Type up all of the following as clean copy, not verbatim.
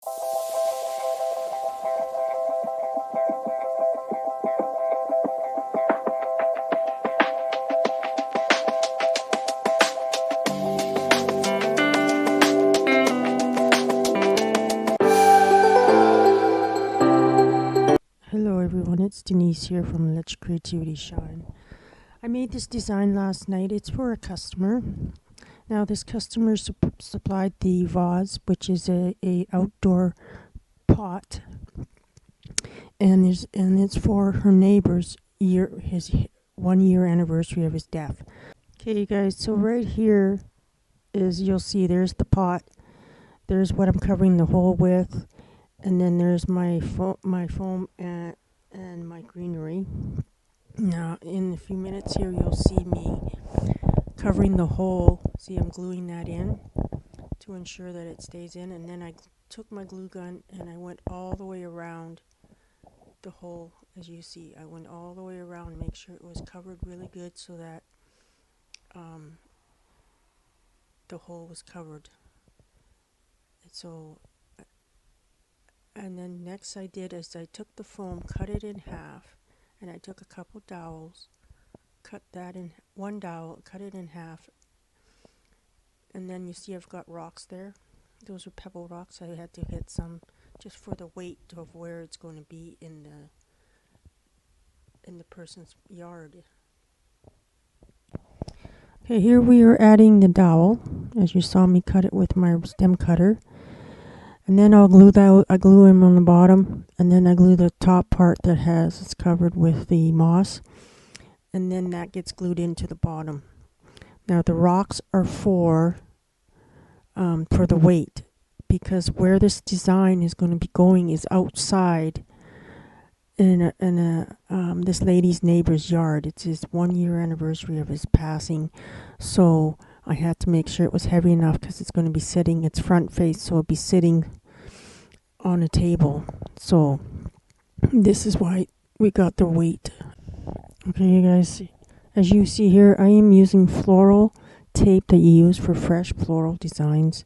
Hello everyone, it's Denise here from Let Creativity Shine. I made this design last night. It's for a customer. Now this customer supplied the vase, which is a outdoor pot, and it's for her neighbor's his 1 year anniversary of his death. Okay, you guys. So right here is, you'll see there's the pot. There's what I'm covering the hole with, and then there's my foam and my greenery. Now, in a few minutes here, you'll see me covering the hole. See, I'm gluing that in to ensure that it stays in. And then I took my glue gun and I went all the way around the hole. As you see, I went all the way around to make sure it was covered really good so that the hole was covered. And then next I did is I took the foam, cut it in half, and I took a couple dowels, cut it in half, and then you see I've got rocks there. Those are pebble rocks. I had to get some just for the weight of where it's going to be in the person's yard. Okay, here we are adding the dowel, as you saw me cut it with my stem cutter. And then I glue him on the bottom, and then I glue the top part it's covered with the moss, and then that gets glued into the bottom. Now the rocks are for the weight, because where this design is going to be going is outside in this lady's neighbor's yard. It's his 1 year anniversary of his passing, so I had to make sure it was heavy enough because it's going to be sitting, it's front face, so it'll be sitting on a table. So this is why we got the weight. Okay, you guys, as you see here, I am using floral tape that you use for fresh floral designs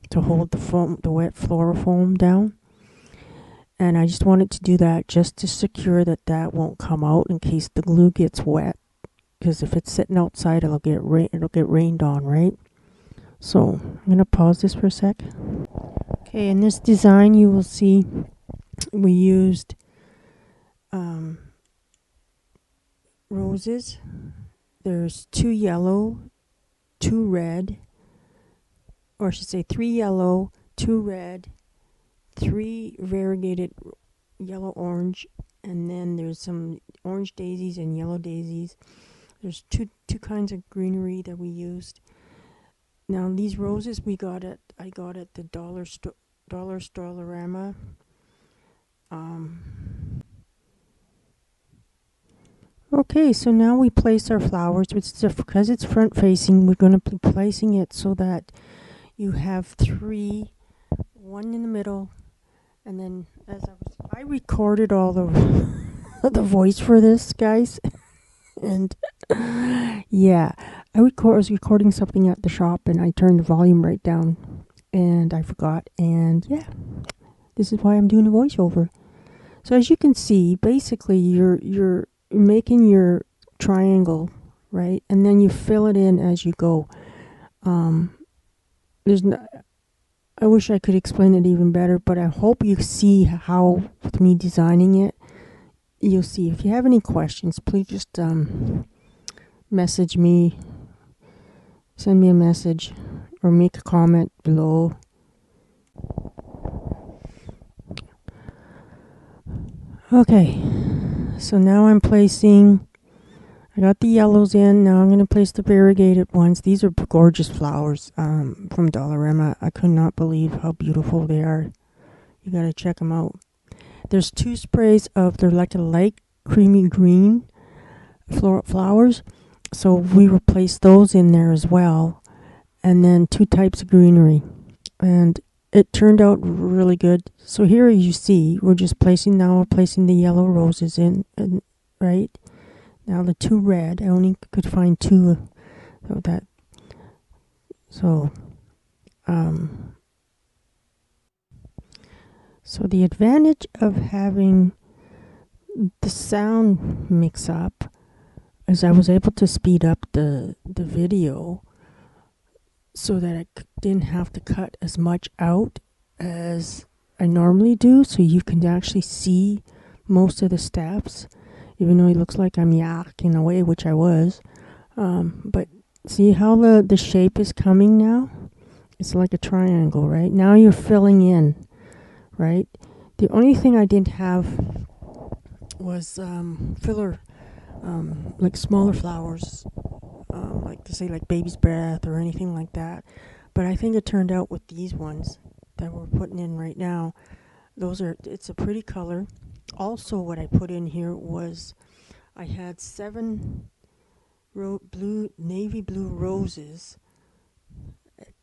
to hold the wet floral foam down. And I just wanted to do that just to secure that won't come out in case the glue gets wet. Because if it's sitting outside, it'll get rained on, right? So I'm going to pause this for a sec. Okay, in this design you will see we used roses. There's 2 yellow, 2 red, or I should say 3 yellow, 2 red, 3 variegated yellow orange, and then there's some orange daisies and yellow daisies. There's two kinds of greenery that we used. Now these roses I got at the dollar Storerama. Okay, so now we place our flowers. Because it's front facing, we're going to be placing it so that you have 3, 1 in the middle, and then I recorded all the the voice for this, guys. And yeah, I was recording something at the shop and I turned the volume right down and I forgot, and yeah, this is why I'm doing a voiceover. So as you can see, basically you're making your triangle, right? And then you fill it in as you go. I wish I could explain it even better, but I hope you see how, with me designing it, you'll see. If you have any questions, please just message me, send me a message, or make a comment below. Okay, so now I got the yellows in. Now I'm going to place the variegated ones. These are gorgeous flowers from Dollarama. I could not believe how beautiful they are. You got to check them out. There's 2 sprays they're like a light creamy green flowers. So we replaced those in there as well. And then 2 types of greenery. And it turned out really good. So here you see, we're placing the yellow roses in, right? Now the 2 red, I only could find 2 of that. So, So the advantage of having the sound mix up is I was able to speed up the video so that I didn't have to cut as much out as I normally do, so you can actually see most of the steps, even though it looks like I'm yakking away, which I was. But see how the shape is coming now? It's like a triangle, right? Now you're filling in, right? The only thing I didn't have was filler, like smaller flowers, like to say like baby's breath or anything like that. But I think it turned out with these ones that we're putting in right now. It's a pretty color. Also, what I put in here was I had 7 navy blue roses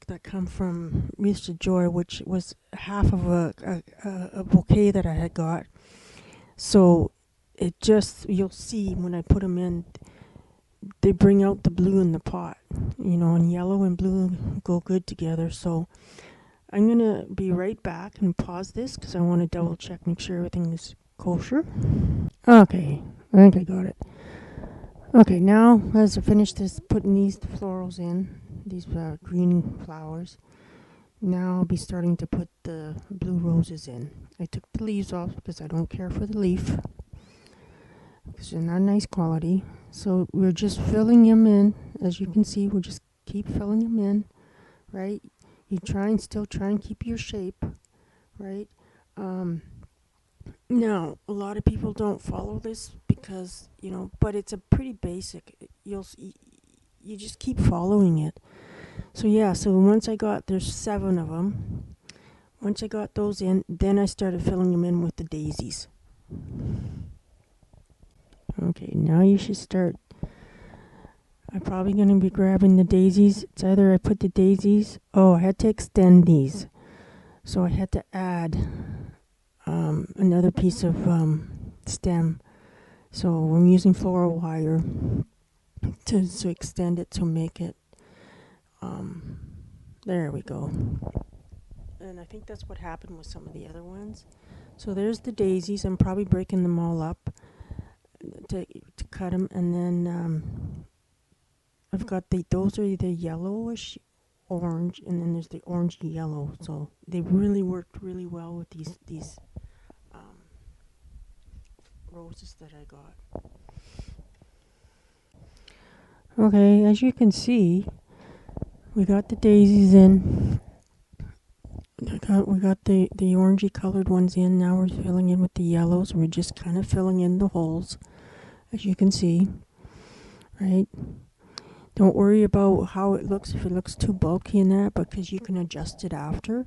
that come from Wreaths of Joy, which was half of a bouquet that I had got. So you'll see when I put them in, they bring out the blue in the pot, and yellow and blue go good together. So I'm going to be right back and pause this because I want to double check, make sure everything is kosher. Okay, I think I got it. Okay, now as I finish this, putting these florals in, these green flowers, now I'll be starting to put the blue roses in. I took the leaves off because I don't care for the leaf, because they're not nice quality. So we're just filling them in. As you can see, we'll just keep filling them in, right? You still try and keep your shape, right? Now, a lot of people don't follow this because, but it's a pretty basic. You just keep following it. So yeah, so there's 7 of them. Once I got those in, then I started filling them in with the daisies. Okay, now you should start. I'm probably going to be grabbing the daisies. It's either I put the daisies. Oh, I had to extend these. So I had to add another piece of stem. So I'm using floral wire to extend it to make it. There we go. And I think that's what happened with some of the other ones. So there's the daisies. I'm probably breaking them all up to cut them, and then I've got those are the yellowish orange, and then there's the orange yellow. So they really worked really well with these roses that I got. Okay, as you can see, we got the daisies in. We got the orangey colored ones in. Now we're filling in with the yellows. We're just kind of filling in the holes, as you can see, right? Don't worry about how it looks, if it looks too bulky in that, because you can adjust it after.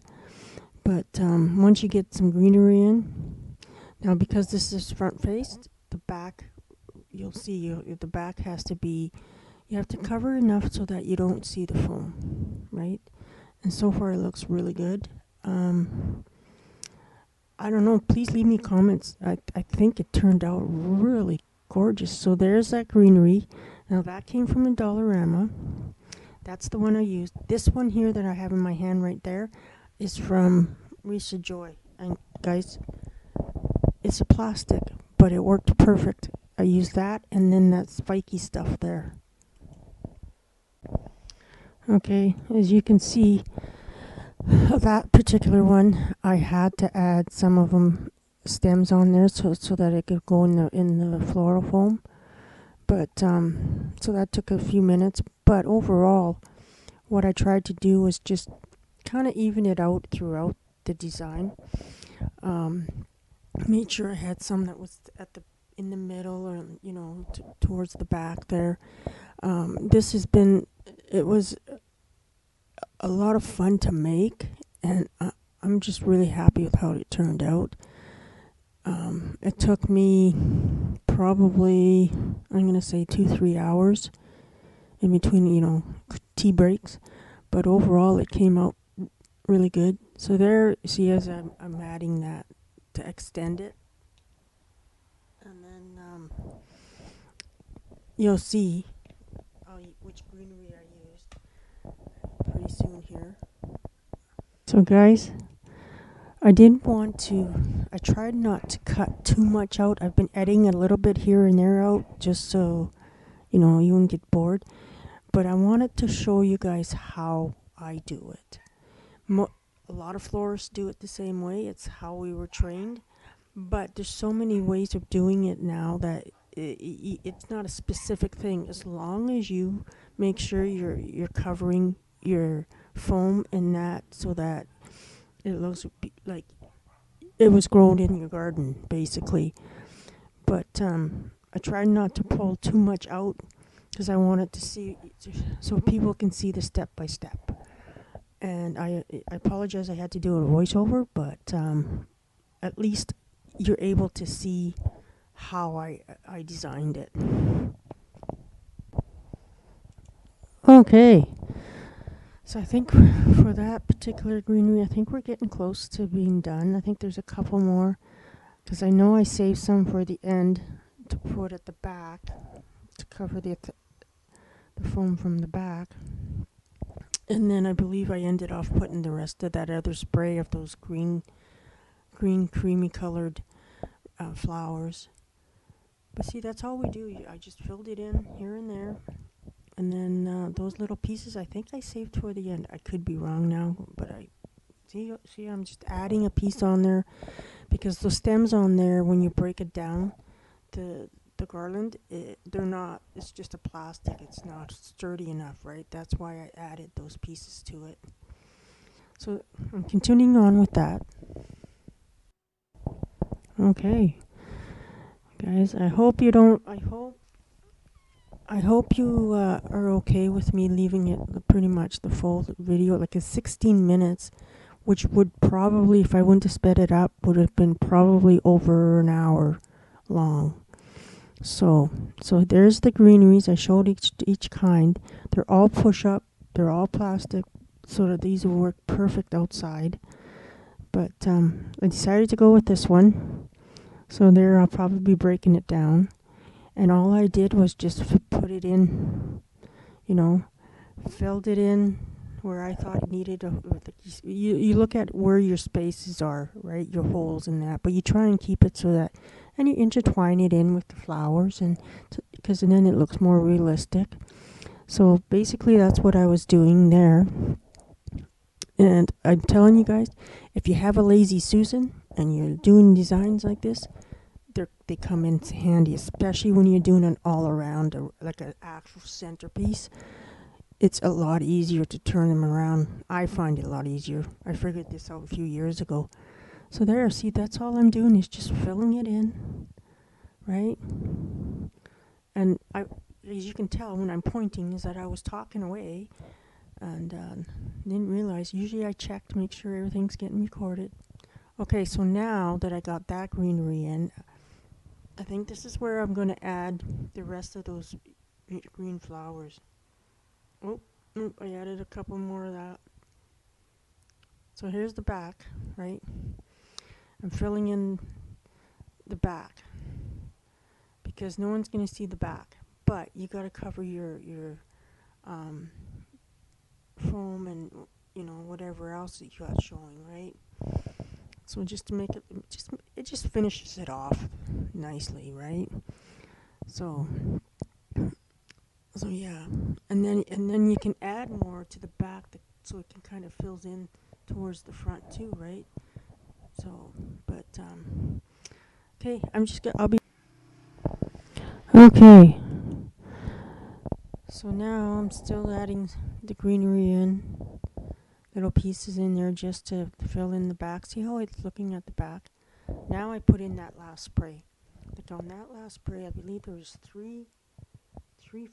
But once you get some greenery in, now because this is front faced, the back, you'll see the back has to be, you have to cover enough so that you don't see the foam, right? And so far it looks really good. I don't know, please leave me comments. I think it turned out really gorgeous. So there's that greenery. Now that came from a Dollarama. That's the one I used. This one here that I have in my hand right there is from Wreaths of Joy. And guys, it's a plastic, but it worked perfect. I used that and then that spiky stuff there. Okay, as you can see, that particular one, I had to add some of them stems on there so that it could go in the floral foam. But so that took a few minutes. But overall, what I tried to do was just kind of even it out throughout the design. Made sure I had some that was in the middle, or towards the back there. It was a lot of fun to make, and I'm just really happy with how it turned out. It took me probably, I'm going to say 2-3 hours in between, tea breaks, but overall it came out really good. So there, see, as I'm adding that to extend it, and then you'll see which greenery I used pretty soon here. So guys, I didn't want to, I tried not to cut too much out. I've been editing a little bit here and there out just so, you know, you wouldn't get bored. But I wanted to show you guys how I do it. A lot of florists do it the same way. It's how we were trained. But there's so many ways of doing it now that it's not a specific thing. As long as you make sure you're covering your foam in that so that it looks like it was grown in your garden, basically. But I tried not to pull too much out because I wanted to see so people can see the step by step. And I apologize I had to do a voiceover, but at least you're able to see how I designed it. Okay. So I think for that particular greenery, I think we're getting close to being done. I think there's a couple more because I know I saved some for the end to put at the back to cover the foam from the back. And then I believe I ended off putting the rest of that other spray of those green creamy colored flowers. But see, that's all we do. I just filled it in here and there. And then those little pieces I think I saved for the end. I could be wrong now, but I see I'm just adding a piece on there because the stems on there, when you break it down, the garland, they're not, it's just a plastic. It's not sturdy enough, right? That's why I added those pieces to it. So I'm continuing on with that. Okay. Guys, I hope you are okay with me leaving it pretty much the full video, like a 16 minutes, which would probably, if I wouldn't have sped it up, would have been probably over an hour long. So there's the greeneries. I showed each kind. They're all push-up. They're all plastic, so that these will work perfect outside. But I decided to go with this one. So there, I'll probably be breaking it down. And all I did was just put it in, filled it in where I thought it needed. You look at where your spaces are, right? Your holes in that. But you try and keep it so that, and you intertwine it in with the flowers, and because then it looks more realistic. So basically that's what I was doing there. And I'm telling you guys, if you have a lazy Susan and you're doing designs like this, they come in handy, especially when you're doing an all-around, like an actual centerpiece. It's a lot easier to turn them around. I find it a lot easier. I figured this out a few years ago. So there, see, that's all I'm doing is just filling it in, right? And as you can tell when I'm pointing, is that I was talking away and didn't realize. Usually I check to make sure everything's getting recorded. Okay, so now that I got that greenery in, I think this is where I'm going to add the rest of those green flowers. Oh, I added a couple more of that. So here's the back, right? I'm filling in the back because no one's going to see the back. But you got to cover your foam and whatever else that you got showing, right? So just to make it just finishes it off nicely, right? So yeah, and then you can add more to the back so it can kind of fills in towards the front too, right? So, but okay, I'll be okay. So now I'm still adding the greenery in. Little pieces in there just to fill in the back. See how it's looking at the back? Now I put in that last spray. Like on that last spray, I believe there was three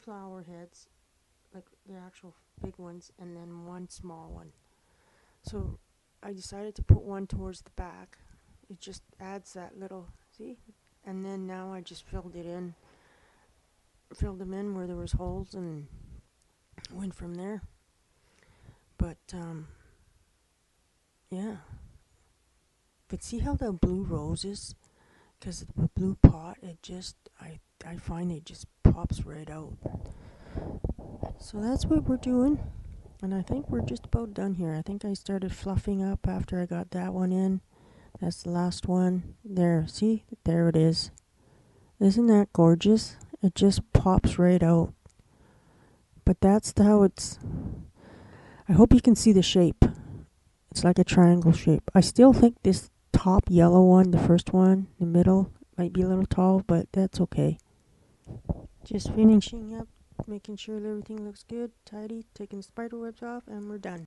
flower heads, like the actual big ones, and then one small one. So I decided to put one towards the back. It just adds that little, see? And then now I just filled them in where there was holes and went from there. But yeah. But see how the blue roses, because the blue pot, I find it just pops right out. So that's what we're doing. And I think we're just about done here. I think I started fluffing up after I got that one in. That's the last one. There, see? There it is. Isn't that gorgeous? It just pops right out. But that's how it's... I hope you can see the shape. It's like a triangle shape. I still think this top yellow one, the first one, the middle, might be a little tall, but that's okay. Just finishing up, making sure everything looks good, tidy, taking the spider webs off, and we're done.